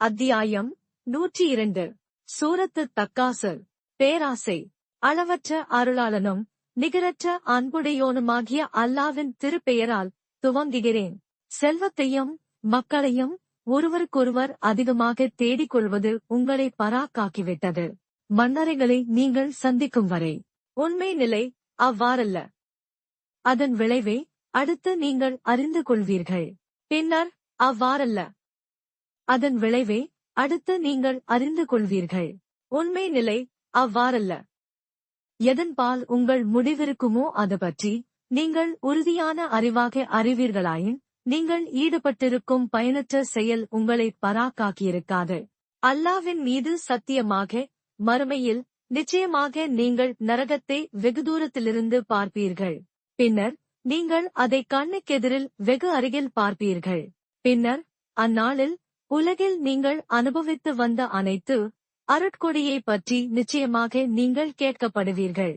அத்தியாயம் 102 சூரத்து தக்காசுர். பேராசை. அளவற்ற அருளாளனும் நிகரற்ற அன்புடையோனுமாகிய அல்லாவின் திருப்பெயரால் துவங்குகிறேன். செல்வத்தையும் மக்களையும் ஒருவருக்கொருவர் அதிகமாக தேடிக் கொள்வது உங்களை பராக்காக்கிவிட்டது. மன்னரைகளை நீங்கள் சந்திக்கும் வரை உண்மை நிலை அவ்வாறல்ல. அதன் விளைவை அடுத்து நீங்கள் அறிந்து கொள்வீர்கள். பின்னர் அவ்வாறல்ல. அதன் விளைவை அடுத்து நீங்கள் அறிந்து கொள்வீர்கள். உண்மை நிலை அவ்வாறல்ல. எதன்பால் உங்கள் முடிவிருக்குமோ அது பற்றி நீங்கள் உறுதியான அறிவாக அறிவீர்களாயின் நீங்கள் ஈடுபட்டிருக்கும் பயனற்ற செயல் உங்களை பராக்காக்கியிருக்காது. அல்லாவின் மீது சத்தியமாக மறுமையில் நிச்சயமாக நீங்கள் நரகத்தை வெகு தூரத்திலிருந்து பார்ப்பீர்கள். பின்னர் நீங்கள் அதை கண்ணுக்கெதிரில் வெகு அருகில் பார்ப்பீர்கள். பின்னர் அந்நாளில் உலகில் நீங்கள் அனுபவித்து வந்த அனைத்து அருட்கொடையை பற்றி நிச்சயமாக நீங்கள் கேட்கப்படுவீர்கள்.